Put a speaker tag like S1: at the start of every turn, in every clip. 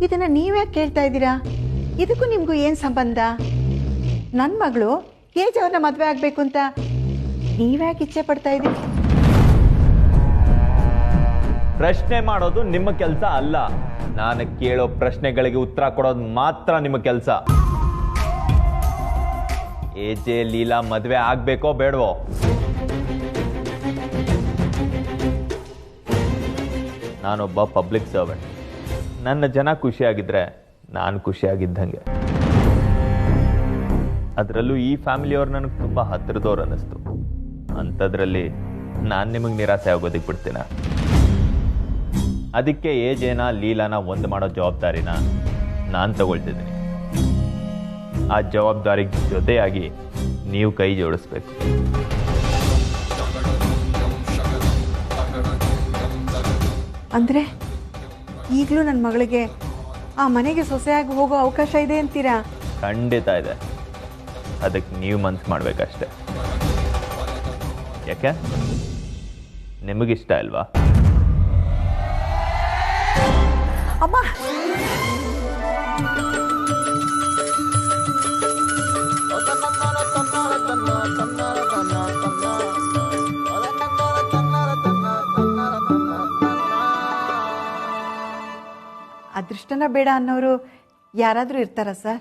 S1: ಇದನ್ನ ನೀವ್ಯಾಕೆ ಕೇಳ್ತಾ ಇದ್ದೀರಾ? ಇದಕ್ಕೂ ನಿಮ್ಗೂ ಏನ್ ಸಂಬಂಧ? ನನ್ನ ಮಗಳು ಏಜ್ ಅವ್ರನ್ನ ಮದುವೆ ಆಗ್ಬೇಕು ಅಂತ ನೀವ್ಯಾಕೆ ಇಚ್ಛೆ ಪಡ್ತಾ ಇದ್ದೀರಿ?
S2: ಪ್ರಶ್ನೆ ಮಾಡೋದು ನಿಮ್ಮ ಕೆಲಸ ಅಲ್ಲ. ನಾನು ಕೇಳೋ ಪ್ರಶ್ನೆಗಳಿಗೆ ಉತ್ತರ ಕೊಡೋದು ಮಾತ್ರ ನಿಮ್ಮ ಕೆಲಸ. ಎಜೆ ಲೀಲಾ ಮದುವೆ ಆಗ್ಬೇಕೋ ಬೇಡವೋ? ನಾನೊಬ್ಬ ಪಬ್ಲಿಕ್ ಸರ್ವೆಂಟ್. ನನ್ನ ಜನ ಖುಷಿಯಾಗಿದ್ರೆ ನಾನು ಖುಷಿಯಾಗಿದ್ದಂಗೆ. ಅದರಲ್ಲೂ ಈ ಫ್ಯಾಮಿಲಿಯವ್ರು ನನಗೆ ತುಂಬ ಹತ್ತಿರದವ್ರು ಅನ್ನಿಸ್ತು. ಅಂಥದ್ರಲ್ಲಿ ನಾನು ನಿಮಗೆ ನಿರಾಸೆ ಆಗೋದಕ್ಕೆ ಬಿಡ್ತೀನ? ಅದಕ್ಕೆ ಏಜೇನ ಲೀಲಾನ ಒಂದು ಮಾಡೋ ಜವಾಬ್ದಾರಿನ ನಾನು ತಗೊಳ್ತಿದ್ದೀನಿ. ಆ ಜವಾಬ್ದಾರಿಗೆ ಜೊತೆಯಾಗಿ ನೀವು ಕೈ ಜೋಡಿಸ್ಬೇಕು.
S1: ಅಂದ್ರೆ ಈಗಲೂ ನನ್ನ ಮಗಳಿಗೆ ಆ ಮನೆಗೆ ಸೊಸೆಯಾಗಿ ಹೋಗೋ ಅವಕಾಶ ಇದೆ ಅಂತೀರಾ?
S2: ಖಂಡಿತ ಇದೆ. ಅದಕ್ಕೆ ನೀವು ಮನ್ಸು ಮಾಡ್ಬೇಕಷ್ಟೆ. ಯಾಕೆ ನಿಮಗಿಷ್ಟ ಅಲ್ವಾ?
S1: ಅಮ್ಮ, ಅದೃಷ್ಟನ ಬೇಡ ಅನ್ನೋರು ಯಾರಾದ್ರೂ ಇರ್ತಾರ ಸರ್?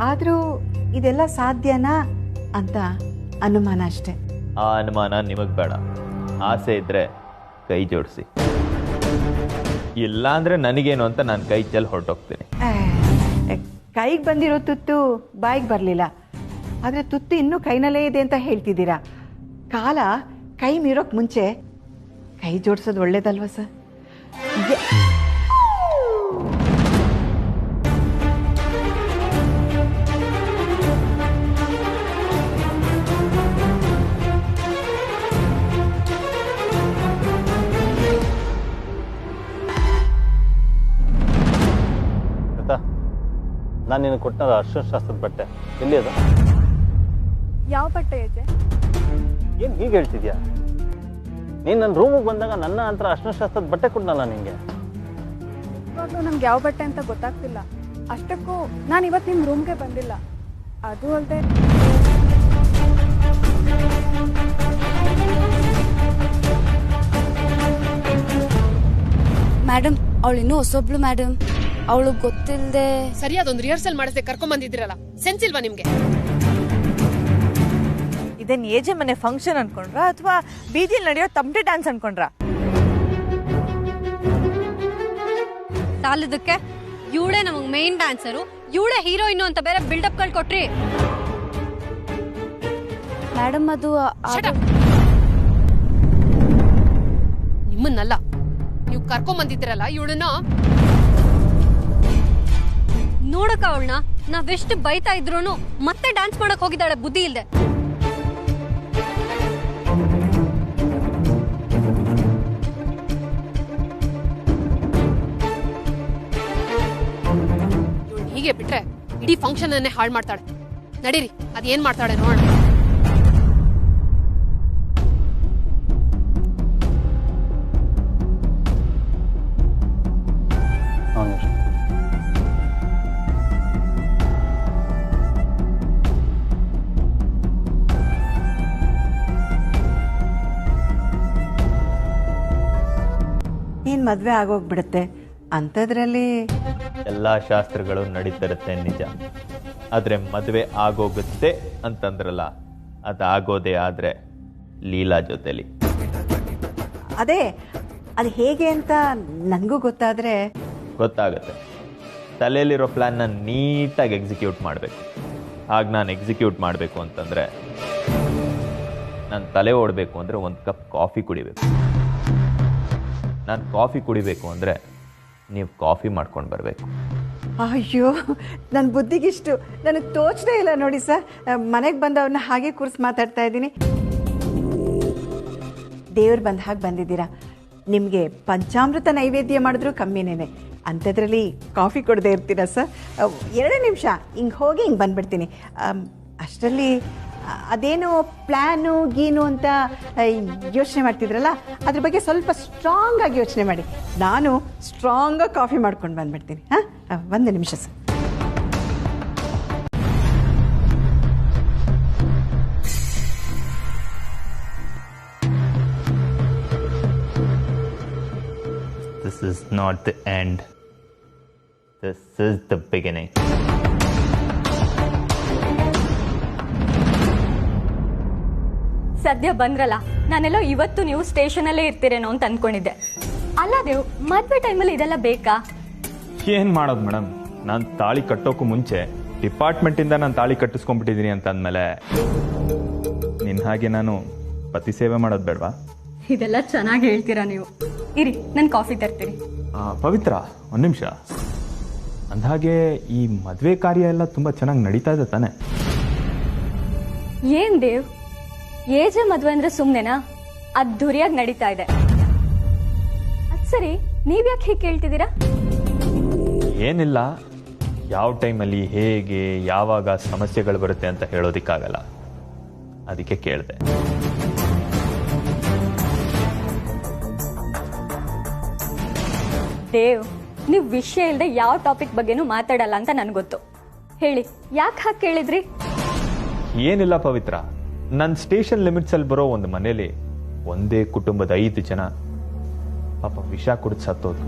S1: ಆದ್ರೂ ಇದೆಲ್ಲ ಸಾಧ್ಯನಾ ಅಂತ ಅನುಮಾನ ಅಷ್ಟೆ.
S2: ಆ ಅನುಮಾನ ನಿಮಗೆ ಬೇಡ. ಆಸೆ ಇದ್ರೆ ಕೈ ಜೋಡಿಸಿ. ಇಲ್ಲ ಅಂದ್ರೆ ನನಗೇನು ಅಂತ ನಾನು ಕೈ ಚೆಲ್ಲಿ ಹೊರಟೋಗ್ತೀನಿ.
S1: ಕೈಗೆ ಬಂದಿರೋ ತುತ್ತು ಬಾಯಿಗೆ ಬರಲಿಲ್ಲ, ಆದ್ರೆ ತುತ್ತು ಇನ್ನೂ ಕೈನಲ್ಲೇ ಇದೆ ಅಂತ ಹೇಳ್ತಿದ್ದೀರಾ. ಕಾಲ ಕೈ ಮೀರೋಕ್ ಮುಂಚೆ ಕೈ ಜೋಡಿಸೋದು ಒಳ್ಳೇದಲ್ವಾ ಸರ್?
S3: ನಾನು ನಿನಗೆ ಕೊಟ್ಟ ಅರ್ಶನಶಾಸ್ತ್ರದ ಬಟ್ಟೆ ಎಲ್ಲಿ ಅದು?
S4: ಯಾವ ಬಟ್ಟೆ ಇದೆ?
S3: ಏನು ಹೀಗೆ ಹೇಳ್ತಿದ್ಯಾ? ನೀನು ನನ್ನ ರೂಮಿಗೆ ಬಂದಾಗ ನನ್ನ ಹತ್ರ ಅರ್ಶನಶಾಸ್ತ್ರದ ಬಟ್ಟೆ ಕೊಟ್ಟನಲ್ಲ ನಿಂಗೆ.
S4: ಇವಾಗಲೂ ನಮ್ಗೆ ಯಾವ ಬಟ್ಟೆ ಅಂತ ಗೊತ್ತಾಗ್ತಿಲ್ಲ. ಅಷ್ಟಕ್ಕೂ ನಾನು ಇವತ್ತು ನಿಮ್ಮ ರೂಮ್ಗೆ ಬಂದಿಲ್ಲ. ಅದು ಅಲ್ಲದೆ
S5: ಮೇಡಮ್, ಅವಳು ಇನ್ನೂ ಹೊಸೊಬ್ಳು ಮೇಡಮ್. ಅವಳು ಗೊತ್ತಿಲ್ಲದೆ
S6: ಸರಿಯಾದೊಂದು ರಿಹರ್ಸಲ್ ಮಾಡಿಸದೆ ಕರ್ಕೊಂಡ್ ಬಂದಿದ್ದೀರಲ್ಲ, ಸೆನ್ಸ್ ಇಲ್ವಾ ನಿಮ್ಗೆ?
S7: ಇದನ್ ಏಜೆ ಮನೆ ಫಂಕ್ಷನ್ ಅನ್ಕೊಂಡ್ರ ಅಥವಾ ಬೀದಿಲಿ ನಡೆಯೋ ತಮಟೆ ಡ್ಯಾನ್ಸ್ ಅನ್ಕೊಂಡ್ರ?
S5: ಸಾಲದಕ್ಕೆ ಇವಳೇ ನಮಗ್ ಮೇನ್ ಡ್ಯಾನ್ಸರು, ಇವಳೇ ಹೀರೋಯಿನ್ ಅಂತ ಬೇರೆ ಬಿಲ್ಡಪ್ ಗಳು ಕೊಟ್ರಿ ಮೇಡಮ್. ಅದು
S6: ನಿಮ್ಮನ್ನಲ್ಲ, ನೀವು ಕರ್ಕೊಂಡ್ ಬಂದಿದ್ದೀರಲ್ಲ ಇವಳನ್ನ.
S5: ನೋಡಕ ಅವಳನ್ನ ನಾವೆಷ್ಟು ಬೈತಾ ಇದ್ರು ಮತ್ತೆ ಡ್ಯಾನ್ಸ್ ಮಾಡಕ್ ಹೋಗಿದ್ದಾಳೆ ಬುದ್ಧಿ ಇಲ್ದೆ.
S6: ಹೀಗೆ ಬಿಟ್ರೆ ಇಡೀ ಫಂಕ್ಷನ್ ಅನ್ನೇ ಹಾಳು ಮಾಡ್ತಾಳೆ. ನಡೀರಿ, ಅದೇನ್ ಮಾಡ್ತಾಳೆ ನೋಡೋಣ.
S1: ನೀನ್ ಮದ್ವೆ ಆಗೋಗ್ಬಿಡುತ್ತೆ ಅಂಥದ್ರಲ್ಲಿ
S2: ಎಲ್ಲ ಶಾಸ್ತ್ರಗಳು ನಡೀತಿರುತ್ತೆ ನಿಜ. ಆದ್ರೆ ಮದುವೆ ಆಗೋಗುತ್ತೆ ಅಂತಂದ್ರಲ್ಲ, ಅದಾಗೋದೇ ಆದ್ರೆ ಲೀಲಾ ಜೊತೆಲಿ.
S1: ಅದು ಹೇಗೆ ಅಂತ ನನಗೂ ಗೊತ್ತಾದ್ರೆ
S2: ಗೊತ್ತಾಗುತ್ತೆ. ತಲೆಯಲ್ಲಿರೋ ಪ್ಲಾನ್ನ ನೀಟಾಗಿ ಎಕ್ಸಿಕ್ಯೂಟ್ ಮಾಡಬೇಕು. ಹಾಗೆ ನಾನು ಎಕ್ಸಿಕ್ಯೂಟ್ ಮಾಡಬೇಕು ಅಂತಂದ್ರೆ ನಾನು ತಲೆ ಓಡಬೇಕು ಅಂದರೆ ಒಂದು ಕಪ್ ಕಾಫಿ ಕುಡಿಬೇಕು. ನಾನು ಕಾಫಿ ಕುಡಿಬೇಕು ಅಂದರೆ ನೀವು ಕಾಫಿ ಮಾಡ್ಕೊಂಡು ಬರಬೇಕು.
S1: ಅಯ್ಯೋ, ನನ್ನ ಬುದ್ಧಿಗಿಷ್ಟು ನನಗೆ ತೋಚದೇ ಇಲ್ಲ ನೋಡಿ ಸರ್. ಮನೆಗೆ ಬಂದವ್ರನ್ನ ಹಾಗೆ ಕೂರಿಸಿ ಮಾತಾಡ್ತಾ ಇದ್ದೀನಿ. ದೇವ್ರು ಬಂದ ಹಾಗೆ ಬಂದಿದ್ದೀರಾ. ನಿಮಗೆ ಪಂಚಾಮೃತ ನೈವೇದ್ಯ ಮಾಡಿದ್ರು ಕಮ್ಮಿನೇನೆ, ಅಂಥದ್ರಲ್ಲಿ ಕಾಫಿ ಕೊಡದೆ ಇರ್ತೀರಾ ಸರ್? 2 ನಿಮಿಷ ಹಿಂಗೆ ಹೋಗಿ ಹಿಂಗೆ ಬಂದ್ಬಿಡ್ತೀನಿ. ಅಷ್ಟರಲ್ಲಿ ಅದೇನು ಪ್ಲ್ಯಾನು ಗೀನು ಅಂತ ಯೋಚನೆ ಮಾಡ್ತಿದ್ರಲ್ಲ ಅದ್ರ ಬಗ್ಗೆ ಸ್ವಲ್ಪ ಸ್ಟ್ರಾಂಗ್ ಆಗಿ ಯೋಚನೆ ಮಾಡಿ. ನಾನು ಸ್ಟ್ರಾಂಗಾಗಿ ಕಾಫಿ ಮಾಡ್ಕೊಂಡು ಬಂದ್ಬಿಡ್ತೀನಿ. ಹಾಂ, ಒಂದು ನಿಮಿಷ sir.
S2: This is not the end. This is the beginning.
S8: ಸದ್ಯ ಬಂದ್ರಲ್ಲ, ನಾನೆಲ್ಲೋ ಇವತ್ತು ನೀವು ಸ್ಟೇಷನಲ್ಲೇ ಇರ್ತೀರೇನೋ ಅಂತ ಅನ್ಕೊಂಡಿದ್ದೆ. ಅಲ್ಲ ದೇವ್, ಮದ್ವೆ ಟೈಮಲ್ಲಿ ಇದೆಲ್ಲ ಬೇಕಾ?
S2: ಏನ್ ಮಾಡೋದು ಮೇಡಮ್, ನಾನು ತಾಳಿ ಕಟ್ಟೋಕ್ಕೂ ಮುಂಚೆ ಡಿಪಾರ್ಟ್ಮೆಂಟಿಂದ ನಾನು ತಾಳಿ ಕಟ್ಟಿಸ್ಕೊಂಡ್ಬಿಟ್ಟಿದ್ದೀನಿ ಅಂತ ಅಂದಮೇಲೆ ನಿನ್ನ ಹಾಗೆ ನಾನು ಪತಿ ಸೇವೆ ಮಾಡೋದು ಬೇಡವಾ?
S8: ಇದೆಲ್ಲ ಚೆನ್ನಾಗಿ ಹೇಳ್ತೀರಾ ನೀವು. ಇರಿ, ನಾನು ಕಾಫಿ ತರ್ತೀನಿ.
S2: ಪವಿತ್ರ, ಒಂದು ನಿಮಿಷ. ಅಂದಹಾಗೆ ಈ ಮದುವೆ ಕಾರ್ಯ ಎಲ್ಲ ತುಂಬ ಚೆನ್ನಾಗಿ ನಡೀತಾ ಇದೆ ತಾನೆ?
S8: ಏನ್ ದೇವ್, ಏಜೆ ಮದ್ವೆ ಅಂದ್ರೆ ಸುಮ್ನೆನಾ? ಅದ್ದೂರಿಯಾಗಿ ನಡೀತಾ ಇದೆ. ಅದ್ ಸರಿ, ನೀವ್ಯಾಕೆ ಹೀಗೆ ಕೇಳ್ತಿದ್ದೀರಾ?
S2: ಏನಿಲ್ಲ, ಯಾವ ಟೈಮಲ್ಲಿ ಹೇಗೆ ಯಾವಾಗ ಸಮಸ್ಯೆಗಳು ಬರುತ್ತೆ ಅಂತ ಹೇಳೋದಿಕ್ಕಾಗಲ್ಲ, ಅದಕ್ಕೆ ಕೇಳಿದೆ.
S8: ದೇವ್, ನೀವು ವಿಷಯ ಇಲ್ಲದೆ ಯಾವ ಟಾಪಿಕ್ ಬಗ್ಗೆನೂ ಮಾತಾಡಲ್ಲ ಅಂತ ನನ್ಗೆ ಗೊತ್ತು. ಹೇಳಿ, ಯಾಕೆ ಹಾಗೆ ಕೇಳಿದ್ರಿ?
S2: ಏನಿಲ್ಲ ಪವಿತ್ರ, ನನ್ನ ಸ್ಟೇಷನ್ ಲಿಮಿಟ್ಸ್ ಅಲ್ಲಿ ಬರೋ ಒಂದು ಮನೇಲಿ ಒಂದೇ ಕುಟುಂಬದ 5 ಜನ ಪಾಪ ವಿಷ ಕುಡಿದು ಸತ್ತೋದು.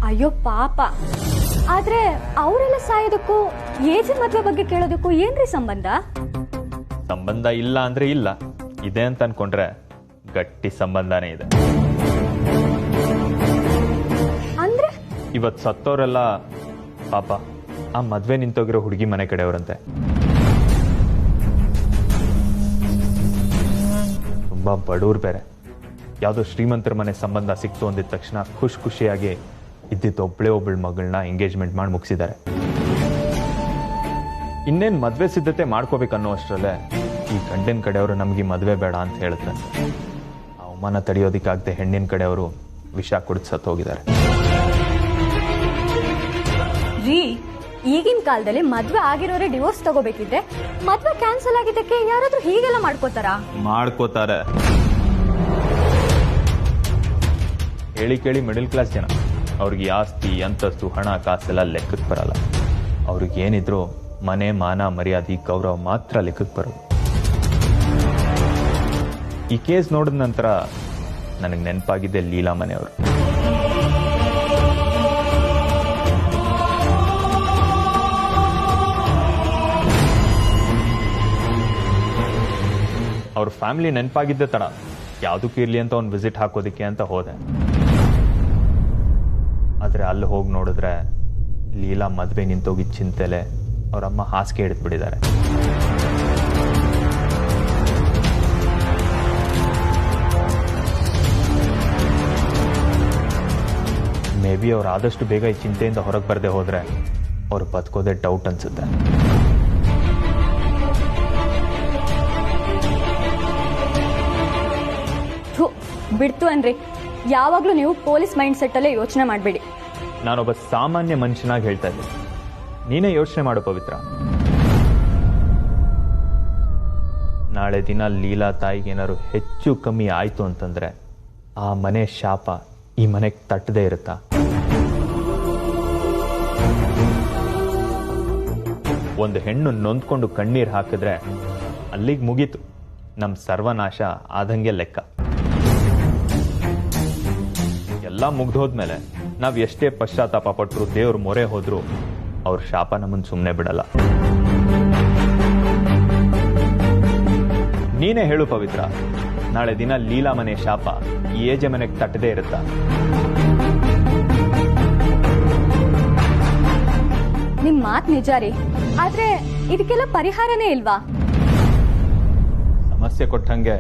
S8: ಅಯ್ಯೋ ಪಾಪ. ಆದ್ರೆ ಅವರೆಲ್ಲ ಸಾಯೋದಕ್ಕೂ ಏಜೆ ಮದ್ವೆ ಬಗ್ಗೆ ಕೇಳೋದಕ್ಕೂ ಏನ್ರಿ ಸಂಬಂಧ?
S2: ಸಂಬಂಧ ಇಲ್ಲ ಅಂದ್ರೆ ಇಲ್ಲ, ಇದೆ ಅಂತ ಅನ್ಕೊಂಡ್ರೆ ಗಟ್ಟಿ ಸಂಬಂಧನೇ ಇದೆ.
S8: ಅಂದ್ರೆ
S2: ಇವತ್ತು ಸತ್ತೋರೆಲ್ಲ ಪಾಪ ಆ ಮದ್ವೆ ನಿಂತೋಗಿರೋ ಹುಡುಗಿ ಮನೆ ಕಡೆಯವರಂತೆ. ತುಂಬಾ ಬಡವ್ರು ಬೇರೆ. ಯಾವುದೋ ಶ್ರೀಮಂತರ ಮನೆ ಸಂಬಂಧ ಸಿಕ್ತು ಅಂದಿದ ತಕ್ಷಣ ಖುಷಿಯಾಗಿ ಇದ್ದಿದ್ದು ಒಬ್ಬಳ ಮಗಳನ್ನ ಎಂಗೇಜ್ಮೆಂಟ್ ಮಾಡಿ ಮುಗಿಸಿದ್ದಾರೆ. ಇನ್ನೇನು ಮದ್ವೆ ಸಿದ್ಧತೆ ಮಾಡ್ಕೋಬೇಕನ್ನೋ ಅಷ್ಟರಲ್ಲೇ ಈ ಗಂಡಿನ ಕಡೆಯವರು ನಮಗೆ ಮದುವೆ ಬೇಡ ಅಂತ ಹೇಳಿದ್ರೆ ಅವಮಾನ ತಡೆಯೋದಿಕ್ಕಾಗದೆ ಹೆಣ್ಣಿನ ಕಡೆಯವರು ವಿಷ ಕುಡಿದು ಸತ್ತೋಗಿದ್ದಾರೆ.
S8: ರೀ, ಈಗಿನ ಕಾಲದಲ್ಲಿ ಮದ್ವೆ ಆಗಿರೋರೇ ಡಿವೋರ್ಸ್ ತಗೋಬೇಕಿದ್ರೆ ಮದ್ವೆ ಕ್ಯಾನ್ಸಲ್ ಆಗಿದ್ದಕ್ಕೆ ಯಾರಾದ್ರೂ ಹೀಗೆಲ್ಲ
S2: ಮಾಡ್ಕೋತಾರೆ. ಹೇಳಿ ಕೇಳಿ ಮಿಡಲ್ ಕ್ಲಾಸ್ ಜನ, ಅವ್ರಿಗೆ ಆಸ್ತಿ ಅಂತಸ್ತು ಹಣ ಕಾಸೆಲ್ಲ ಲೆಕ್ಕಕ್ಕೆ ಬರಲ್ಲ. ಅವ್ರಿಗೆ ಏನಿದ್ರು ಮನೆ ಮಾನ ಮರ್ಯಾದೆ ಗೌರವ ಮಾತ್ರ ಲೆಕ್ಕಕ್ಕೆ ಬರೋದು. ಈ ಕೇಸ್ ನೋಡಿದ ನಂತರ ನನಗೆ ನೆನಪಾಗಿದ್ದೆ ಲೀಲಾ ಮನೆಯವರು. ಅವ್ರ ಫ್ಯಾಮಿಲಿ ನೆನಪಾಗಿದ್ದೆ ತಡ ಯಾವುದಕ್ಕೂ ಇರ್ಲಿ ಅಂತ ಒಂದು ವಿಸಿಟ್ ಹಾಕೋದಿಕ್ಕೆ ಅಂತ ಹೋದೆ. ಆದರೆ ಅಲ್ಲಿ ಹೋಗಿ ನೋಡಿದ್ರೆ ಲೀಲಾ ಮದುವೆ ನಿಂತೋಗಿ ಚಿಂತೆಲೆ ಅವರಮ್ಮ ಹಾಸಿಗೆ ಹಿಡಿದ್ಬಿಟ್ಟಿದ್ದಾರೆ. ಮೇ ಬಿ ಅವ್ರು ಆದಷ್ಟು ಬೇಗ ಈ ಚಿಂತೆಯಿಂದ ಹೊರಗೆ ಬರದೆ ಹೋದ್ರೆ ಅವ್ರು ಬದುಕೋದೇ ಡೌಟ್ ಅನ್ಸುತ್ತೆ.
S8: ಬಿಡ್ತು ಅನ್ರಿ, ಯಾವಾಗ್ಲೂ ನೀವು ಪೊಲೀಸ್ ಮೈಂಡ್ ಸೆಟ್ ಅಲ್ಲೇ ಯೋಚನೆ ಮಾಡಬೇಡಿ.
S2: ನಾನೊಬ್ಬ ಸಾಮಾನ್ಯ ಮನುಷ್ಯನಾಗಿ ಹೇಳ್ತಾ ಇದ್ದೆ, ನೀನೇ ಯೋಚನೆ ಮಾಡು ಪವಿತ್ರ. ನಾಳೆ ದಿನ ಲೀಲಾ ತಾಯಿಗೆ ಏನಾದ್ರು ಹೆಚ್ಚು ಕಮ್ಮಿ ಆಯ್ತು ಅಂತಂದ್ರೆ ಆ ಮನೆ ಶಾಪ ಈ ಮನೆಗೆ ತಟ್ಟದೇ ಇರುತ್ತಾ? ಒಂದು ಹೆಣ್ಣು ನೊಂದ್ಕೊಂಡು ಕಣ್ಣೀರು ಹಾಕಿದ್ರೆ ಅಲ್ಲಿಗೆ ಮುಗೀತು, ನಮ್ಮ ಸರ್ವನಾಶ ಆದಂಗೆ ಲೆಕ್ಕ. ಎಲ್ಲ ಮುಗ್ದೋದ್ಮೇಲೆ ನಾವು ಎಷ್ಟೇ ಪಶ್ಚಾತ್ತಾಪ ಪಟ್ಟರು, ದೇವ್ರ ಮೊರೆ ಹೋದ್ರು ಅವ್ರ ಶಾಪ ನಮ್ಮನ್ನು ಸುಮ್ಮನೆ ಬಿಡಲ್ಲ. ನೀನೇ ಹೇಳು ಪವಿತ್ರ, ನಾಳೆ ದಿನ ಲೀಲಾ ಮನೆ ಶಾಪ ಈ ಏಜೆ ಮನೆಗೆ ತಟ್ಟದೇ ಇರುತ್ತಾ?
S8: ನಿಮ್ ಮಾತ್ ನಿಜ ರೀ, ಆದ್ರೆ ಇದಕ್ಕೆಲ್ಲ ಪರಿಹಾರನೇ ಇಲ್ವಾ?
S2: ಸಮಸ್ಯೆ ಕೊಟ್ಟಂಗೆ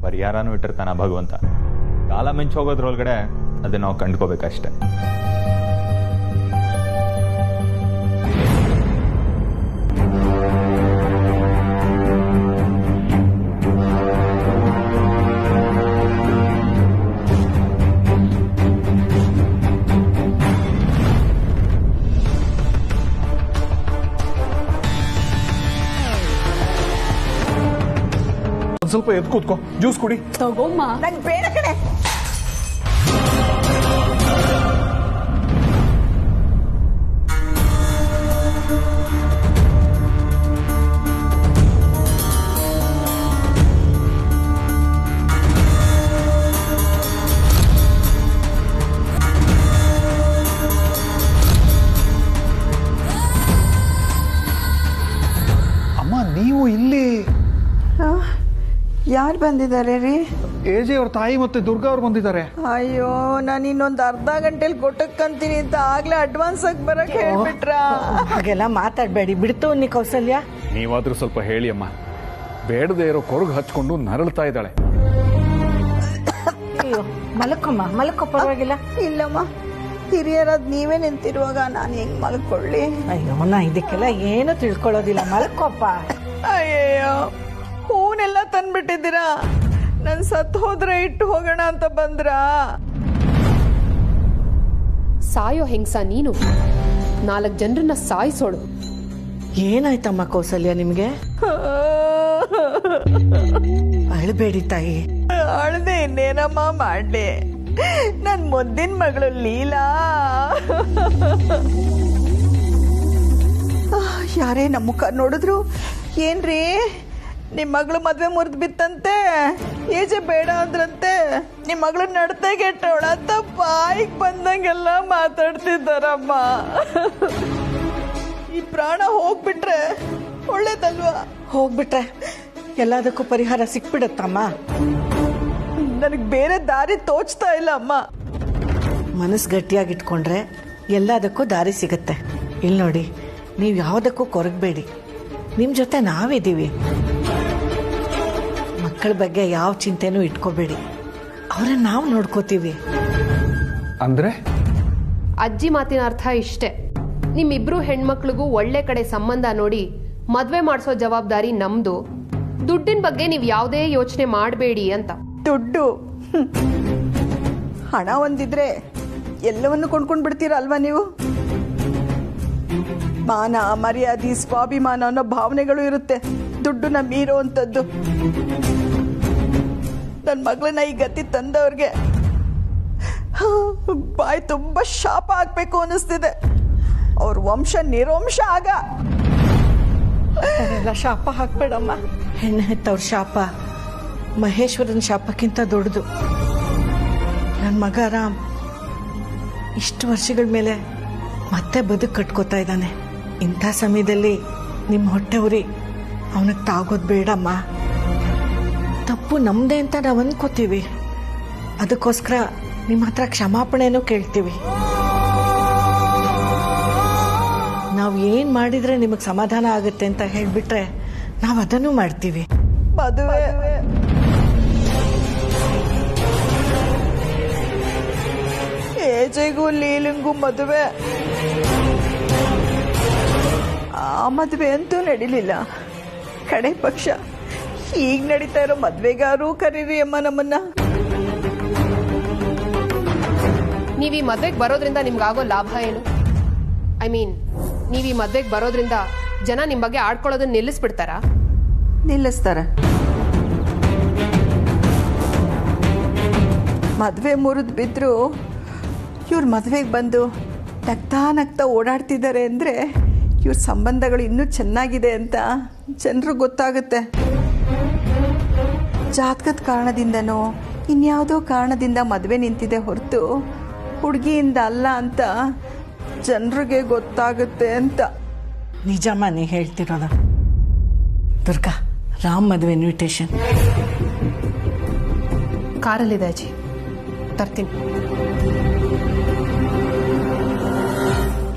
S2: ಪರಿಹಾರನೂ ಇಟ್ಟಿರ್ತಾನ ಭಗವಂತ. ಕಾಲ ಮಿಂಚ್ ಹೋಗೋದ್ರೊಳಗಡೆ ಅದನ್ನ ನಾವು ಕಂಡ್ಕೋಬೇಕಷ್ಟೆ.
S9: ಒಂದ್ ಸ್ವಲ್ಪ ಎದ್ದು ಕೂತ್ಕೋ, ಜ್ಯೂಸ್ ಕುಡಿ.
S8: ತಗೋಮ್ಮ.
S1: ನಂಗೆ ಬೇಡ ಕಣೆ.
S9: ಅಮ್ಮ ನೀವು ಇಲ್ಲಿ?
S1: ಯಾರು ಬಂದಿದ್ದಾರೆ ರೀ?
S9: ಎಜೆ ಅವ್ರ ತಾಯಿ ಮತ್ತೆ ದುರ್ಗಾ ಅವ್ರು ಬಂದಿದ್ದಾರೆ.
S1: ಅಯ್ಯೋ, ನಾನು ಇನ್ನೊಂದು ಅರ್ಧ ಗಂಟೆಲಿ ಗೊಟ್ಟಕ್ಕಂತೀನಿ ಅಂತ ಆಗ್ಲೇ ಅಡ್ವಾನ್ಸ್ ಆಗಿ ಬರಕ್ಕೆ ಹೇಳ್ಬಿಟ್ರ. ಹಾಗೆಲ್ಲ ಮಾತಾಡಬೇಡಿ, ಬಿಡ್ತು ನೀ ಕೌಸಲ್ಯ.
S9: ನೀವಾದ್ರೂ ಸ್ವಲ್ಪ ಹೇಳಿ ಅಮ್ಮ. ಬೇಡದೇ ಇರೋ ಕೊರಗು ಹಚ್ಕೊಂಡು ನರಳ್ತಾ ಇದ್ದಾಳೆ.
S1: ಅಯ್ಯೋ, ಮಲಕ್ಕಮ್ಮ, ಮಲಕ್ಕೋ, ಪರವಾಗಿಲ್ಲ. ಇಲ್ಲಮ್ಮ, ಹಿರಿಯರಾದ್ ನೀವೇ ನಿಂತಿರುವಾಗ ನಾನು ಹೆಂಗ್ ಮಲ್ಕೊಳ್ಳಿ? ಅಯ್ಯೋ, ನಾ ಇದಕ್ಕೆಲ್ಲ ಏನು ತಿಳ್ಕೊಳ್ಳೋದಿಲ್ಲ, ಮಲ್ಕೋಪ್ಪ. ಅಯ್ಯೋ, ಹೂನೆಲ್ಲ ತಂದ್ಬಿಟ್ಟಿದ್ದೀರಾ. ನನ್ ಸತ್ ಹೋದ್ರೆ ಇಟ್ಟು ಹೋಗೋಣ ಅಂತ ಬಂದ್ರ?
S6: ಸಾಯೋ ಹೆಂಗ್ಸ ನೀನು, 4 ಜನರನ್ನ ಸಾಯಿಸೋಳು.
S1: ಏನಾಯ್ತಮ್ಮ ಕೌಸಲ್ಯ ನಿಮ್ಗೆ? ಅಳ್ಬೇಡಿ ತಾಯಿ. ಅಳ್ದೆ ಇನ್ನೇನಮ್ಮ ಮಾಡ್ಲಿ? ನನ್ ಮುದ್ದಿನ ಮಗಳು ಲೀಲಾ ಯಾರೇ ನಮ್ಮ ಮುಖ ನೋಡಿದ್ರು, ಏನ್ರಿ ನಿಮ್ ಮಗಳು ಮದ್ವೆ ಮುರಿದ್ ಬಿತ್ತಂತೆ, ಏಜೆ ಬೇಡ ಅಂದ್ರಂತೆ, ನಿಮ್ ಮಗಳು ನಡತೆ ಕೆಟ್ಟವಳ ಅಂತ ಬಾಯಿಗೆ ಬಂದಂಗೆಲ್ಲ ಮಾತಾಡ್ತಿದ್ದಾರಮ್ಮ. ಈ ಪ್ರಾಣ ಹೋಗ್ಬಿಟ್ರೆ ಒಳ್ಳೇದಲ್ವಾ? ಹೋಗ್ಬಿಟ್ರೆ ಎಲ್ಲದಕ್ಕೂ ಪರಿಹಾರ ಸಿಕ್ಬಿಡತ್ತಮ್ಮ. ನನಗೆ ಬೇರೆ ದಾರಿ ತೋಚ್ತಾ ಇಲ್ಲ ಅಮ್ಮ. ಮನಸ್ಸು ಗಟ್ಟಿಯಾಗಿಟ್ಕೊಂಡ್ರೆ ಎಲ್ಲದಕ್ಕೂ ದಾರಿ ಸಿಗತ್ತೆ. ಇಲ್ಲಿ ನೋಡಿ, ನೀವು ಯಾವುದಕ್ಕೂ ಕೊರಗಬೇಡಿ. ನಿಮ್ಮ ಜೊತೆ ನಾವಿದ್ದೀವಿ. ಮಕ್ಕಳ ಬಗ್ಗೆ ಯಾವ ಚಿಂತೆನೂ ಇಟ್ಕೋಬೇಡಿ, ಅವ್ರನ್ನ ನಾವು ನೋಡ್ಕೋತೀವಿ.
S9: ಅಂದ್ರೆ
S6: ಅಜ್ಜಿ ಮಾತಿನ ಅರ್ಥ ಇಷ್ಟೇ, ನಿಮ್ಮಿಬ್ರು ಹೆಣ್ಮಕ್ಳಿಗೂ ಒಳ್ಳೆ ಕಡೆ ಸಂಬಂಧ ನೋಡಿ ಮದ್ವೆ ಮಾಡಿಸೋ ಜವಾಬ್ದಾರಿ ನಮ್ದು. ದುಡ್ಡಿನ ಬಗ್ಗೆ ನೀವು ಯಾವುದೇ ಯೋಚನೆ ಮಾಡಬೇಡಿ ಅಂತ.
S1: ದುಡ್ಡು, ಹಣ ಒಂದಿದ್ರೆ ಎಲ್ಲವನ್ನು ಕೊಂಡ್ಕೊಂಡು ಬಿಡ್ತೀರಾ ಅಲ್ವಾ ನೀವು? ಮಾನ, ಮರ್ಯಾದೆ, ಸ್ವಾಭಿಮಾನ ಅನ್ನೋ ಭಾವನೆಗಳು ಇರುತ್ತೆ, ದುಡ್ಡನ್ನ ಮೀರೋ ಅಂತದ್ದು. ನನ್ನ ಮಗಳನ್ನ ಈ ಗತಿ ತಂದವ್ರಿಗೆ ಬಾಯಿ ತುಂಬಾ ಶಾಪ ಹಾಕ್ಬೇಕು ಅನಿಸ್ತಿದೆ. ಅವ್ರ ವಂಶ ನಿರ್ವಂಶ ಆಗ. ಶಾಪ ಹಾಕ್ಬೇಡಮ್ಮ. ಹೆಣ್ಣು ಹೆತ್ತವ್ರ ಶಾಪ ಮಹೇಶ್ವರನ ಶಾಪಕ್ಕಿಂತ ದೊಡ್ಡದು. ನನ್ನ ಮಗ ರಾಮ್ ಇಷ್ಟು ವರ್ಷಗಳ ಮೇಲೆ ಮತ್ತೆ ಬದುಕು ಕಟ್ಕೋತಾ ಇದ್ದಾನೆ. ಇಂಥ ಸಮಯದಲ್ಲಿ ನಿಮ್ಮ ಹೊಟ್ಟೆ ಉರಿ ಅವನಿಗೆ ತಾಗೋದು ಬೇಡಮ್ಮ. ತಪ್ಪು ನಮ್ಮದೇ ಅಂತ ನಾವು ಅಂದ್ಕೋತೀವಿ, ಅದಕ್ಕೋಸ್ಕರ ನಿಮ್ಮ ಹತ್ರ ಕ್ಷಮಾಪಣೆನೂ ಕೇಳ್ತೀವಿ. ನಾವು ಏನು ಮಾಡಿದ್ರೆ ನಿಮಗೆ ಸಮಾಧಾನ ಆಗುತ್ತೆ ಅಂತ ಹೇಳಿಬಿಟ್ರೆ ನಾವು ಅದನ್ನು ಮಾಡ್ತೀವಿ. ಮದುವೆ ಏಜೆಗೂ ಲೀಲಿಂಗೂ ಮದುವೆ. ಆ ಮದುವೆ ಅಂತೂ ನಡೀಲಿಲ್ಲ. ಕಡೆ ಪಕ್ಷ ಈಗ ನಡೀತಾ ಇರೋ ಮದ್ವೆಗಾರು ಕರೀರಿ ಅಮ್ಮ ನಮ್ಮನ್ನ.
S6: ನೀವ್ ಈ ಮದ್ವೆಗೆ ಬರೋದ್ರಿಂದ ನಿಮ್ಗಾಗೋ ಲಾಭ ಏನು? ಐ ಮೀನ್, ನೀವ್ ಈ ಮದ್ವೆಗೆ ಬರೋದ್ರಿಂದ ಜನ ನಿಮ್ ಬಗ್ಗೆ ಆಡ್ಕೊಳ್ಳೋದನ್ನ ನಿಲ್ಲಿಸ್ಬಿಡ್ತಾರಾ?
S1: ನಿಲ್ಲಿಸ್ತಾರ. ಮದ್ವೆ ಮುರಿದು ಬಿದ್ರು ಇವ್ರ ಮದ್ವೆಗೆ ಬಂದು ನಗ್ತಾ ನಗ್ತಾ ಓಡಾಡ್ತಿದ್ದಾರೆ ಅಂದರೆ ಇವ್ರ ಸಂಬಂಧಗಳು ಇನ್ನೂ ಚೆನ್ನಾಗಿದೆ ಅಂತ ಜನರು ಗೊತ್ತಾಗುತ್ತೆ. ಜಾತಕದ ಕಾರಣದಿಂದನೋ ಇನ್ಯಾವುದೋ ಕಾರಣದಿಂದ ಮದುವೆ ನಿಂತಿದೆ ಹೊರತು ಹುಡುಗಿಯಿಂದ ಅಲ್ಲ ಅಂತ ಜನರಿಗೆ ಗೊತ್ತಾಗುತ್ತೆ ಅಂತ. ನಿಜಮ್ಮ ನೀ ಹೇಳ್ತಿರೋದು. ದುರ್ಗಾ, ರಾಮ್ ಮದುವೆ ಇನ್ವಿಟೇಷನ್
S6: ಕಾರಲ್ಲಿದೆ ಅಜ್ಜಿ, ತರ್ತೀನಿ.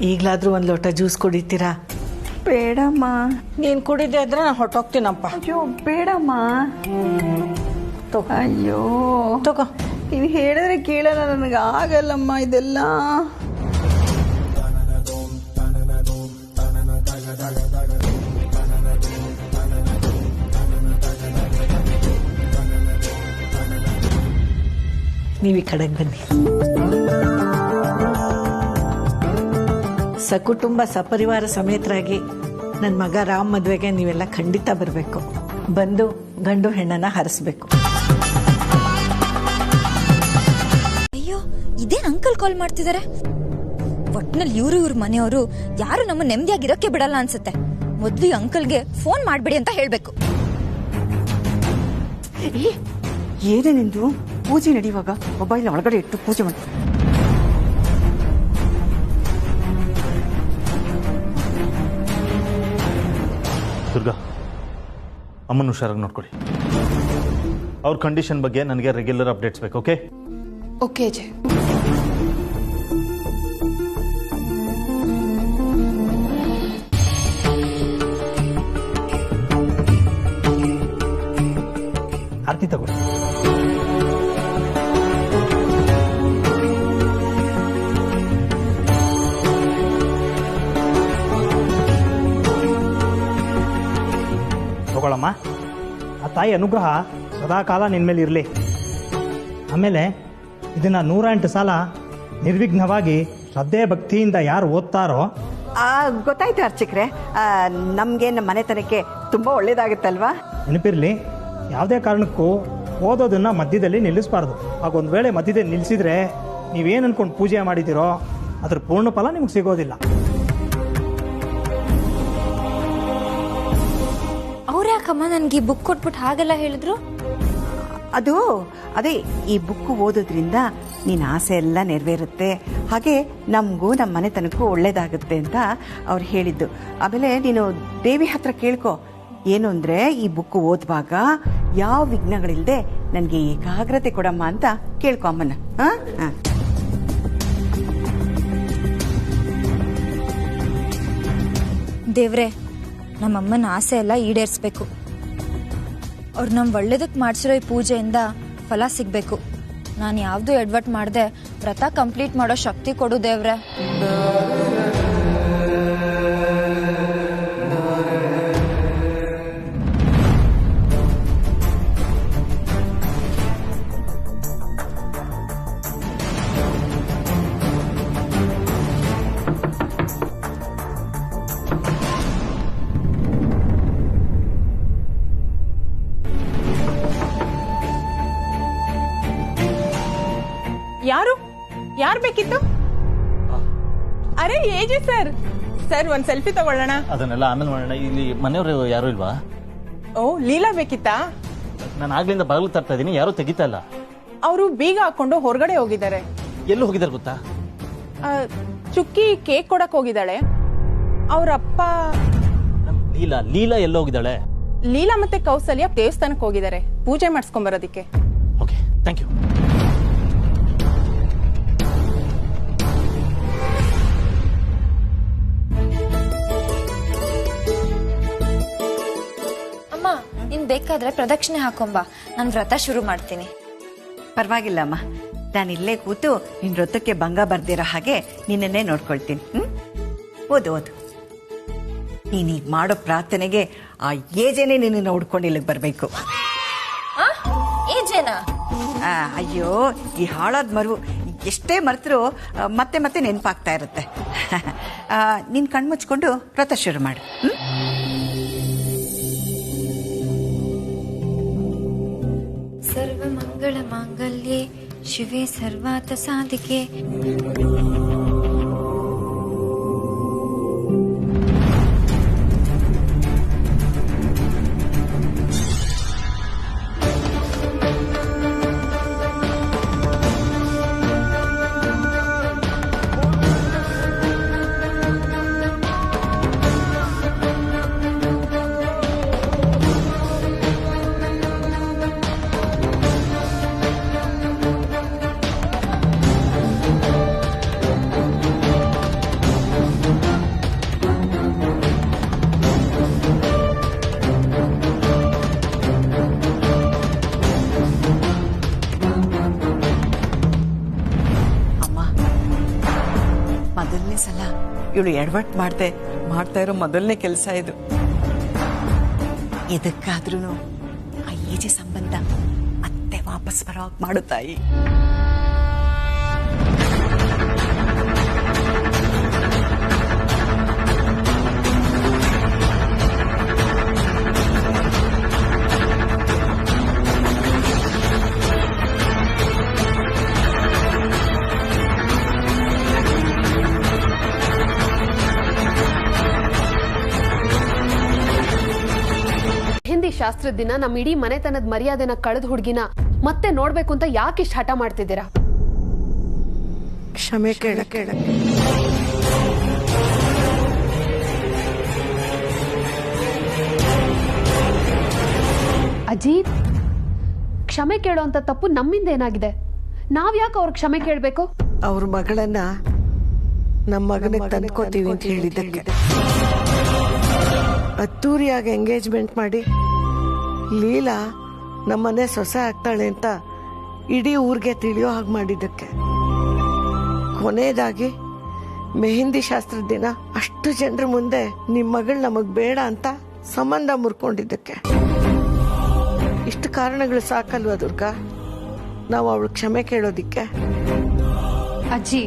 S1: ಈಗಲಾದ್ರೂ ಒಂದು ಲೋಟ ಜ್ಯೂಸ್ ಕುಡಿತೀರಾ? ಬೇಡಮ್ಮ. ನೀನು ಕುಡಿದೆ ಆದ್ರೆ ನಾನು ಹೊಟ್ಟೋಗ್ತೀನಪ್ಪ. ಅಯ್ಯೋ ಬೇಡಮ್ಮ. ಅಯ್ಯೋ ತಗೋ. ನೀವು ಹೇಳಿದ್ರೆ ಕೇಳಲ್ಲ, ನನಗೆ ಆಗಲ್ಲಮ್ಮ ಇದೆಲ್ಲ. ನೀವು ಈ ಕಡೆಗೆ ಬನ್ನಿ. ಸಕುಟುಂಬ ಸಪರಿವಾರ ಸಮೇತರಾಗಿ ನನ್ನ ಮಗ ರಾಮ್ ಮದುವೆಗೆ ನೀವೆಲ್ಲ ಖಂಡಿತ ಬರಬೇಕು. ಬಂದು ಗಂಡು ಹೆಣ್ಣನ್ನ ಹರಿಸ್ಬೇಕು.
S10: ಅಯ್ಯೋ, ಇದೇನ್ ಅಂಕಲ್ ಕಾಲ್ ಮಾಡ್ತಿದ್ದಾರೆ? ಒಟ್ನಲ್ಲಿ ಇವ್ರ ಮನೆಯವರು ಯಾರು ನಮ್ಮ ನೆಮ್ಮದಿಯಾಗಿರೋಕೆ ಬಿಡಲ್ಲ ಅನ್ಸುತ್ತೆ. ಮೊದ್ಲು ಈ ಅಂಕಲ್ಗೆ ಫೋನ್ ಮಾಡ್ಬಿಡಿ ಅಂತ ಹೇಳ್ಬೇಕು.
S1: ಏನೇ ನಿಂದು ಪೂಜೆ ನಡೆಯುವಾಗ ಮೊಬೈಲ್ ಒಳಗಡೆ ಇಟ್ಟು ಪೂಜೆ ಮಾಡಿ.
S3: ದುರ್ಗಾ, ಅಮ್ಮನ ಹುಷಾರಾಗಿ ನೋಡ್ಕೊಳ್ಳಿ. ಅವ್ರ ಕಂಡೀಷನ್ ಬಗ್ಗೆ ನನಗೆ ರೆಗ್ಯುಲರ್ ಅಪ್ಡೇಟ್ಸ್ ಬೇಕು. Okay
S6: okay Ajay.
S11: ಆರ್ತಿ ತಗೊಳ್ಳಿ. ತಗೊಳಮ್ಮ. ಆ ತಾಯಿ ಅನುಗ್ರಹ ಸದಾಕಾಲ ನಿನ್ನ ಮೇಲೆ ಇರಲಿ. ಆಮೇಲೆ ಇದನ್ನ 108 ಸಾಲ ನಿರ್ವಿಘ್ನವಾಗಿ ಶ್ರದ್ಧೆ ಭಕ್ತಿಯಿಂದ ಯಾರು ಓದ್ತಾರೋ.
S1: ಗೊತ್ತಾಯ್ತು ಅರ್ಚಕ್ರೆ, ನಮಗೆ ನಮ್ಮ ಮನೆತನಕ್ಕೆ ತುಂಬ ಒಳ್ಳೇದಾಗುತ್ತಲ್ವಾ?
S11: ನೆನಪಿರಲಿ, ಯಾವುದೇ ಕಾರಣಕ್ಕೂ ಓದೋದನ್ನ ಮಧ್ಯದಲ್ಲಿ ನಿಲ್ಲಿಸಬಾರ್ದು. ಹಾಗೊಂದು ವೇಳೆ ಮಧ್ಯದಲ್ಲಿ ನಿಲ್ಲಿಸಿದ್ರೆ ನೀವೇನು ಅನ್ಕೊಂಡು ಪೂಜೆ ಮಾಡಿದ್ದೀರೋ ಅದ್ರ ಪೂರ್ಣ ಫಲ ನಿಮ್ಗೆ ಸಿಗೋದಿಲ್ಲ.
S10: ಅವ್ರು ಯಾಕಮ್ಮ ನನಗೆ ಬುಕ್ ಕೊಟ್ಬಿಟ್ಟು ಹಾಗೆಲ್ಲ ಹೇಳಿದ್ರು?
S1: ಅದೇ ಈ ಬುಕ್ ಓದೋದ್ರಿಂದ ನಿನ್ನ ಆಸೆ ಎಲ್ಲ ನೆರವೇರುತ್ತೆ, ಹಾಗೆ ನಮಗೂ ನಮ್ಮ ಮನೆತನಕ್ಕೂ ಒಳ್ಳೇದಾಗುತ್ತೆ ಅಂತ ಅವ್ರು ಹೇಳಿದ್ದು. ಆಮೇಲೆ ನೀನು ದೇವಿ ಹತ್ರ ಕೇಳ್ಕೊ, ಏನು ಅಂದರೆ ಈ ಬುಕ್ ಓದುವಾಗ ಯಾವ ವಿಘ್ನಗಳಿಲ್ಲದೆ ನನಗೆ ಏಕಾಗ್ರತೆ ಕೊಡಮ್ಮ ಅಂತ ಕೇಳ್ಕೊ ಅಮ್ಮನ.
S10: ದೇವ್ರೆ, ನಮ್ಮಮ್ಮನ ಆಸೆ ಎಲ್ಲ ಈಡೇರಿಸ್ಬೇಕು. ಅವ್ರು ನಮ್ಮ ಒಳ್ಳೇದಕ್ಕೆ ಮಾಡಿಸಿರೋ ಈ ಪೂಜೆಯಿಂದ ಫಲ ಸಿಗಬೇಕು. ನಾನು ಯಾವುದೂ ಎಡ್ವರ್ಟ್ ಮಾಡದೆ ವ್ರತ ಕಂಪ್ಲೀಟ್ ಮಾಡೋ ಶಕ್ತಿ ಕೊಡು ದೇವ್ರೆ.
S7: ಯಾರು ಬೇಕಿತ್ತು? ಅರೆ ಏಜೆ ಸರ್ ಒಂದ್ ಸೆಲ್ಫಿ ತಗೊಳ್ಳೋಣ.
S3: ಅದನ್ನೆಲ್ಲ ಆಮೇಲೆ ಮಾಡೋಣ. ಇಲ್ಲಿ ಮನೆಯವರು ಯಾರು ಇಲ್ವಾ?
S7: ಓ, ಲೀಲಾ ಬೇಕಿತ್ತಾ?
S3: ನಾನು ಆಗ್ಲಿಂದ ಬಾಗಿಲು ತರ್ತಾ ಇದೀನಿ, ಯಾರು ತೆಗಿತಾ ಇಲ್ಲ.
S7: ಅವರು ಬೀಗ ಹಾಕೊಂಡು ಹೊರಗಡೆ ಹೋಗಿದ್ದಾರೆ.
S3: ಎಲ್ಲಿ ಹೋಗಿದ್ದಾರೆ ಗೊತ್ತಾ?
S7: ಚುಕ್ಕಿ ಕೇಕ್ ಕೊಡಕ್ ಹೋಗಿದ್ದಾಳೆ. ಅವ್ರಪ್ಪ
S3: ಲೀಲಾ ಎಲ್ಲ ಹೋಗಿದ್ದಾಳೆ?
S7: ಲೀಲಾ ಮತ್ತೆ ಕೌಸಲ್ಯ ದೇವಸ್ಥಾನಕ್ಕೆ ಹೋಗಿದ್ದಾರೆ ಪೂಜೆ ಮಾಡಿಸ್ಕೊಂಡ್ ಬರೋದಿಕ್ಕೆ.
S3: Okay, thank you.
S10: ನೀನ್ ಬೇಕಾದ್ರೆ ಪ್ರದಕ್ಷಿಣೆ ಹಾಕೊಂಬ, ನಾನು ವ್ರತ ಶುರು ಮಾಡ್ತೀನಿ.
S1: ಪರವಾಗಿಲ್ಲ ಅಮ್ಮ, ನಾನು ಇಲ್ಲೇ ಕೂತು ನಿನ್ನ ವ್ರತಕ್ಕೆ ಭಂಗ ಬರ್ದಿರೋ ಹಾಗೆ ನಿನ್ನನ್ನೇ ನೋಡ್ಕೊಳ್ತೀನಿ. ಓದು ನೀನೀಗ ಮಾಡೋ ಪ್ರಾರ್ಥನೆಗೆ ಆ ಏಜೇನೆ ನಿನ್ನ ನೋಡ್ಕೊಂಡು ಇಲ್ಲಿಗೆ ಬರಬೇಕು. ಅಯ್ಯೋ, ಈ ಹಾಳಾದ ಮರು ಎಷ್ಟೇ ಮರೆತರೂ ಮತ್ತೆ ಮತ್ತೆ ನೆನಪಾಗ್ತಾ ಇರುತ್ತೆ. ನಿನ್ನ ಕಣ್ಮುಚ್ಕೊಂಡು ವ್ರತ ಶುರು ಮಾಡು.
S10: ಸರ್ವಮಂಗಳ ಮಾಂಗಲ್ಯೆ ಶಿವೆ ಸರ್ವಾರ್ಥ ಸಾಧಿಕೆ.
S1: ಇವಳು ಎಡವಟ್ ಮಾಡ್ತಾ ಇರೋ ಮೊದಲನೇ ಕೆಲಸ ಇದು. ಇದಕ್ಕಾದ್ರೂ ಆ ಈಜೆ ಸಂಬಂಧ ಮತ್ತೆ ವಾಪಸ್ ಬರೋ ಮಾಡು ತಾಯಿ.
S6: ಶಾಸ್ತ್ರದ ದಿನ ನಮ್ಮ ಇಡೀ ಮನೆತನದ ಮರ್ಯಾದೆನ ಕಳೆದ ಹುಡುಗಿನ ಮತ್ತೆ ನೋಡ್ಬೇಕು ಅಂತ ಯಾಕಿಷ್ಟು ಹಠ ಮಾಡ್ತಿದ್ದೀರಾ?
S12: ಕ್ಷಮೆ ಕೇಳ
S6: ಅಜಿತ್, ಕ್ಷಮೆ ಕೇಳೋ ಅಂತ ತಪ್ಪು ನಮ್ಮಿಂದ ಏನಾಗಿದೆ? ನಾವ್ ಯಾಕೆ ಅವ್ರ ಕ್ಷಮೆ ಕೇಳಬೇಕು?
S12: ಅವ್ರ ಮಗಳನ್ನ ನಮ್ಮ ಮಗನಿಗೆ ತಂದ್ಕೋತೀವಿ ಅಂತ ಹೇಳಿದ್ದಕ್ಕೆ ಅದ್ದೂರಿಯಾಗಿ ಎಂಗೇಜ್ಮೆಂಟ್ ಮಾಡಿ ಲೀಲಾ ನಮ್ಮನೆ ಸೊಸೆ ಆಗ್ತಾಳೆ ಅಂತ ಇಡೀ ಊರಿಗೆ ತಿಳಿಯೋ ಹಾಗೆ ಮಾಡಿದ್ದಕ್ಕೆ, ಕೊನೆಯದಾಗಿ ಮೆಹಂದಿ ಶಾಸ್ತ್ರದ ದಿನ ಅಷ್ಟು ಜನರ ಮುಂದೆ ನಿಮ್ಮ ಮಗಳು ನಮಗ್ ಬೇಡ ಅಂತ ಸಂಬಂಧ ಮುರ್ಕೊಂಡಿದ್ದಕ್ಕೆ, ಇಷ್ಟು ಕಾರಣಗಳು ಸಾಕಲ್ವಾ ದುರ್ಗಾ ನಾವು ಅವಳು ಕ್ಷಮೆ ಕೇಳೋದಿಕ್ಕೆ?
S5: ಅಜ್ಜಿ,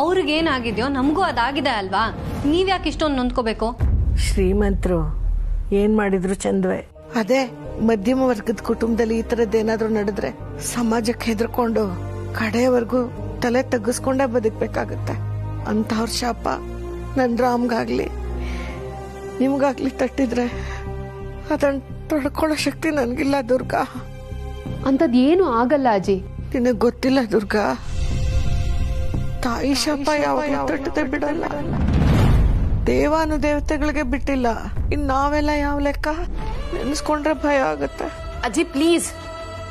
S5: ಅವ್ರಿಗೇನಾಗಿದೆಯೋ ನಮಗೂ ಅದಾಗಿದೆ ಅಲ್ವಾ? ನೀವ್ಯಾಕೆ ಇಷ್ಟೊಂದು ನೊಂದ್ಕೋಬೇಕು?
S12: ಶ್ರೀಮಂತರು ಏನ್ ಮಾಡಿದ್ರು ಚಂದವೇ. ಅದೇ ಮಧ್ಯಮ ವರ್ಗದ ಕುಟುಂಬದಲ್ಲಿ ಈ ತರದ್ದೇನಾದ್ರೂ ನಡೆದ್ರೆ ಸಮಾಜಕ್ಕೆ ಹೆದರ್ಕೊಂಡು ಕಡೆಯವರೆಗೂ ತಲೆ ತಗ್ಗಿಸ್ಕೊಂಡೇ ಬದುಕ್ಬೇಕಾಗತ್ತೆ. ಅಂತವ್ರ ಶಾಪ ನನ್ ರಾಮ್ಗಾಗ್ಲಿ ನಿಮ್ಗಾಗ್ಲಿ ತಟ್ಟಿದ್ರೆ ಅದನ್ನ ತಡ್ಕೊಳ್ಳೋ ಶಕ್ತಿ ನನ್ಗಿಲ್ಲ ದುರ್ಗಾ.
S6: ಅಂತದ್ ಏನು ಆಗಲ್ಲ ಅಜ್ಜಿ.
S12: ನಿನಗ್ ಗೊತ್ತಿಲ್ಲ ದುರ್ಗಾ, ತಾಯಿ ಶಾಪ ಯಾವಾಗ ತಟ್ಟದೆ ಬಿಡಲ್ಲ. ದೇವಾನುದೇವತೆಗಳಿಗೆ ಬಿಟ್ಟಿಲ್ಲ, ಇನ್ ನಾವೆಲ್ಲ ಯಾವ ಲೆಕ್ಕ? ನೆನ್ಸ್ಕೊಂಡ್ರೆ ಭಯ ಆಗುತ್ತೆ.
S6: ಅಜ್ಜಿ ಪ್ಲೀಸ್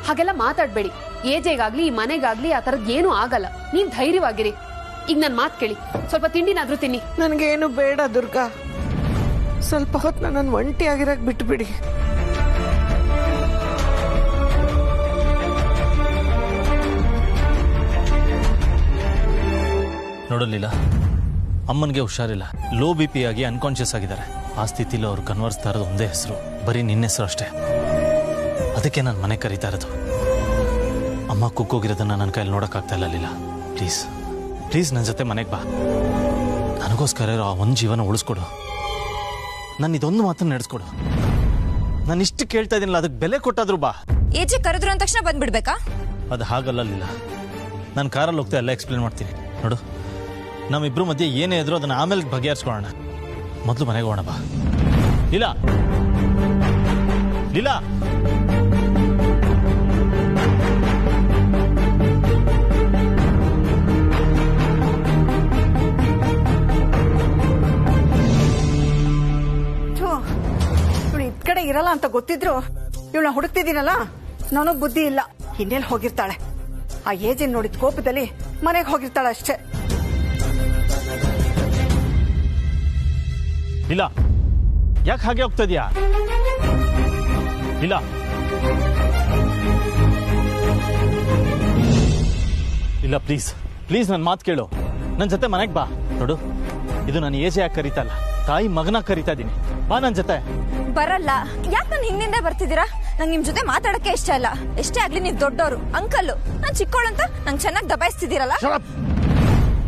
S6: ಹಾಗೆಲ್ಲ ಮಾತಾಡ್ಬೇಡಿ. ಏಜೆಗಾಗ್ಲಿ ಈ ಮನೆಗಾಗ್ಲಿ ಆ ತರದ್ ಏನು ಆಗಲ್ಲ. ನೀವ್ ಧೈರ್ಯವಾಗಿರಿ. ಈಗ ನನ್ ಮಾತ್ ಕೇಳಿ, ಸ್ವಲ್ಪ ತಿಂಡಿನಾದ್ರೂ ತಿನ್ನಿ.
S12: ನನ್ಗೇನು ಬೇಡ ದುರ್ಗಾ, ಸ್ವಲ್ಪ ಹೊತ್ತು ನನ್ನ ಒಂಟಿಯಾಗಿರಕ್ ಬಿಟ್ಬಿಡಿ.
S3: ನೋಡಲಿಲ್ಲ, ಅಮ್ಮನಿಗೆ ಹುಷಾರಿಲ್ಲ, ಲೋ BP ಆಗಿ ಅನ್ಕಾನ್ಶಿಯಸ್ ಆಗಿದ್ದಾರೆ. ಆ ಸ್ಥಿತಿಲಿ ಅವ್ರು ಕನ್ವರ್ಸ್ತಾ ಇರೋದು ಒಂದೇ ಹೆಸರು, ಬರೀ ನಿನ್ನ ಹೆಸರು ಅಷ್ಟೇ. ಅದಕ್ಕೆ ನಾನು ಮನೆ ಕರೀತಾ ಇರೋದು. ಅಮ್ಮ ಕುಕ್ಕೋಗಿರೋದನ್ನ ನನ್ನ ಕೈಯಲ್ಲಿ ನೋಡೋಕ್ಕಾಗ್ತಾ ಇಲ್ಲ ಲೀಲಾ. ಪ್ಲೀಸ್ ಪ್ಲೀಸ್ ನನ್ನ ಜೊತೆ ಮನೆಗೆ ಬಾ. ನನಗೋಸ್ಕರ ಆ ಒಂದು ಜೀವನ ಉಳಿಸ್ಕೊಡು. ನಾನು ಇದೊಂದು ಮಾತನ್ನು ನಡೆಸ್ಕೊಡು. ನಾನು ಇಷ್ಟು ಕೇಳ್ತಾ ಇದ್ದೀನಲ್ಲ, ಅದಕ್ಕೆ ಬೆಲೆ ಕೊಟ್ಟಾದ್ರು ಬಾ.
S10: ಏಜೆ ಕರೆದ್ರು ಅಂದ ತಕ್ಷಣ ಬಂದ್ಬಿಡ್ಬೇಕಾ?
S3: ಅದು ಹಾಗಲ್ಲ ಲೀಲಾ. ನಾನು ಕಾರಲ್ಲಿ ಹೋಗ್ತಾ ಎಲ್ಲ ಎಕ್ಸ್ಪ್ಲೇನ್ ಮಾಡ್ತೀನಿ. ನೋಡು, ನಮ್ಮಿಬ್ರು ಮಧ್ಯೆ ಏನೇ ಇದ್ರು ಅದನ್ನ ಆಮೇಲೆ ಬಗೆಹರಿಸ್ಕೊಳ್ಳೋಣ. ಮೊದಲು ಮನೆಗೆ ಹೋಗೋಣ ಬಾ. ಲೀಲಾ, ಲೀಲಾ,
S1: ಇವಳು ಇದ್ ಕಡೆ ಇರಲ್ಲ ಅಂತ ಗೊತ್ತಿದ್ರು ಇವಳನ್ನ ಹುಡುಕ್ತಿದ್ದೀನಲ್ಲ, ನನಗ್ ಬುದ್ಧಿ ಇಲ್ಲ. ಇನ್ನೆಲ್ಲಿ ಹೋಗಿರ್ತಾಳೆ? ಆ ಏಜೆನ್ ನೋಡಿದ ಕೋಪದಲ್ಲಿ ಮನೆಗೆ ಹೋಗಿರ್ತಾಳೆ ಅಷ್ಟೇ.
S3: ಇಲ್ಲ, ಯಾಕೆ ಹಾಗೆ ಹೋಗ್ತಾ ಇದೀಯಾ? ಇಲ್ಲ ಇಲ್ಲ, ಪ್ಲೀಸ್ ಪ್ಲೀಸ್ ನನ್ನ ಮಾತು ಕೇಳು. ನನ್ನ ಜೊತೆ ಮನೆಗೆ ಬಾ. ನೋಡು, ಇದು ನಾನು ಏಜೆ ಯಾಕೆ ಕರೀತಾ ಇಲ್ಲ, ತಾಯಿ ಮಗನ ಕರೀತಾ ಇದ್ದೀನಿ. ಬಾ ನನ್ನ ಜೊತೆ.
S10: ಬರಲ್ಲ. ಯಾಕೆ ನಾನು ಹಿಂದಿಂದ ಬರ್ತಿದ್ದೀರಾ? ನಂಗೆ ನಿಮ್ ಜೊತೆ ಮಾತಾಡಕ್ಕೆ ಇಷ್ಟ ಇಲ್ಲ. ಎಷ್ಟೇ ಆಗ್ಲಿ ನೀವು ದೊಡ್ಡವರು, ಅಂಕಲ್ಲು, ನಾನು ಚಿಕ್ಕವಳು ಅಂತ ನಂಗೆ ಚೆನ್ನಾಗಿ ದಬಾಯಿಸ್ತಿದ್ದೀರಲ್ಲ.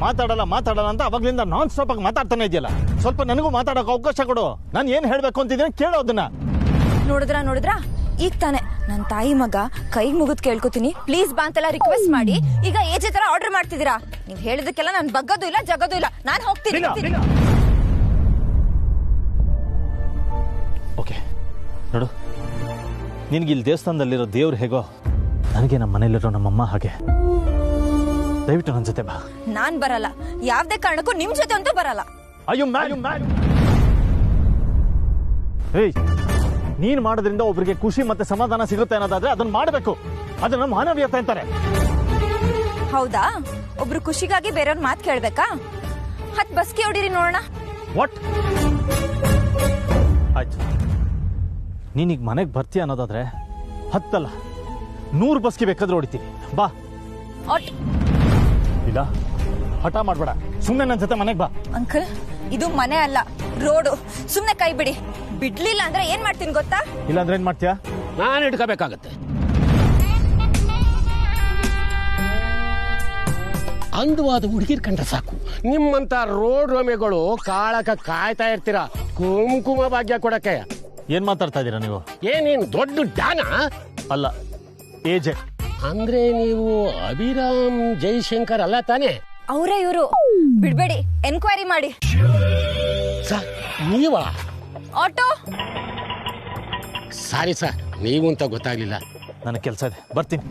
S3: ಮಾತಾಡಲ್ಲ ಮಾತಾಡಲ್ಲ ಅಂತ ಅವಾಗ್ಲಿಂದ ನಾನ್ ಸ್ಟಾಪ್ ಆಗಿ ಮಾತಾಡ್ತಾನೆ ಇದೆಯಲ್ಲ. ಸ್ವಲ್ಪ ನನಗೂ ಮಾತಾಡೋಕೆ ಅವಕಾಶ ಕೊಡು. ನಾನು ಏನ್ ಹೇಳ್ಬೇಕು ಅಂತಿದ್ದೀನಿ ಕೇಳೋದನ್ನ.
S10: ನೋಡಿದ್ರ ಈಗ ತಾನೆ ನನ್ನ ತಾಯಿ ಮಗ ಕೈಗೆ ಮುಗಿದ್ ಕೇಳ್ಕೊತೀನಿ, ಪ್ಲೀಸ್ ಬಾ ಅಂತೆಲ್ಲ ರಿಕ್ವೆಸ್ಟ್ ಮಾಡಿ ಈಗ ಏಜೆ ತರ ಆರ್ಡರ್ ಮಾಡ್ತಿದ್ದೀರಾ. ನೀವ್ ಹೇಳಿದಕ್ಕೆಲ್ಲ ನಾನು ಬಗ್ಗದು ಇಲ್ಲ ಜಗದು ಇಲ್ಲ. ನಾನು ಹೋಗ್ತೀನಿ.
S3: ಓಕೆ ನೋಡು, ನಿನ್ಗೆ ಇಲ್ಲಿ ದೇವಸ್ಥಾನದಲ್ಲಿರೋ ದೇವ್ರು ಹೇಗೋ, ನನಗೆ ನಮ್ಮ ಮನೇಲಿರೋ ನಮ್ಮಮ್ಮ ಹಾಗೆ. ದಯವಿಟ್ಟು ನನ್ನ ಜೊತೆ ಬಾ.
S10: ನಾನ್ ಬರಲ್ಲ. ಯಾವ್ದೇ ಕಾರಣಕ್ಕೂ ನಿಮ್ ಜೊತೆ ಅಂತೂ ಬರಲ್ಲ.
S3: ನೀನ್ ಮಾಡೋದ್ರಿಂದ ಒಬ್ರಿಗೆ ಖುಷಿ ಮತ್ತೆ ಸಮಾಧಾನ ಸಿಗುತ್ತೆ ಅನ್ನೋದಾದ್ರೆ ಅದನ್ನ ಮಾಡಬೇಕು. ಅದನ್ನ ಮಾನವೀಯತೆ ಅಂತಾರೆ.
S10: ಹೌದಾ? ಒಬ್ರು ಖುಷಿಗಾಗಿ ಬೇರೆಯವ್ರ ಮಾತು ಕೇಳ್ಬೇಕಾ? ಹತ್ ಬಸ್ಗೆ ಹೊಡಿರಿ ನೋಡೋಣ.
S3: ವಾಟ್? ಆಯ್ತು, ನೀನೀಗ ಮನೆಗೆ ಬರ್ತೀಯ ಅನ್ನೋದಾದ್ರೆ 10 ಅಲ್ಲ 100 ಬಸ್ಗೆ ಬೇಕಾದ್ರೂ ಹೊಡಿತೀನಿ. ಬಾ. ಇಲ್ಲ, ಹಠ ಮಾಡ್ಬೇಡ. ಸುಮ್ಮನೆ ನನ್ನ ಜೊತೆ ಮನೆಗೆ ಬಾ.
S10: ಅಂಕಲ್, ಇದು ಮನೆ ಅಲ್ಲ, ರೋಡು. ಸುಮ್ನೆ ಕೈ ಬಿಡಿ. ಬಿಡ್ಲಿಲ್ಲ ಅಂದ್ರೆ ಏನ್ ಮಾಡ್ತೀನಿ ಗೊತ್ತಾ?
S3: ಇಲ್ಲ ಅಂದ್ರೆ ಏನ್ ಮಾಡ್ತೀಯಾ?
S13: ನಾನು ಹಿಡ್ಕೋಬೇಕಾಗತ್ತೆ. ಅಂದವಾದ ಹುಡುಗಿರ್ ಕಂಡ್ರೆ ಸಾಕು, ನಿಮ್ಮಂತ ರೋಡ್ ರೋಮೆಗಳು ಕಾಳಕ ಕಾಯ್ತಾ ಇರ್ತೀರಾ ಕುಂಕುಮ ಭಾಗ್ಯ ಕೊಡಕ್ಕೆ.
S3: ಏನ್ ಮಾತಾಡ್ತಾ ಇದೀರಾ ನೀವು?
S13: ಏನೇನು ದೊಡ್ಡ ಡ್ಯಾನ?
S3: ಅಲ್ಲ, ಏಜೆ.
S13: ಅಂದ್ರೆ ನೀವು ಅಭಿರಾಮ್ ಜೈಶಂಕರ್ ಅಲ್ಲ ತಾನೆ?
S10: ಅವರೇ ಇವರು. ಬಿಡ್ಬೇಡಿ, ಎನ್ಕ್ವೈರಿ ಮಾಡಿ.
S13: ನೀವಾ?
S10: ಆಟೋ
S13: ಸಾರಿ ಸರ್ ನೀವು ಅಂತ ಗೊತ್ತಾಗ್ಲಿಲ್ಲ.
S3: ನನಗೆ ಕೆಲಸ ಇದೆ, ಬರ್ತೀನಿ.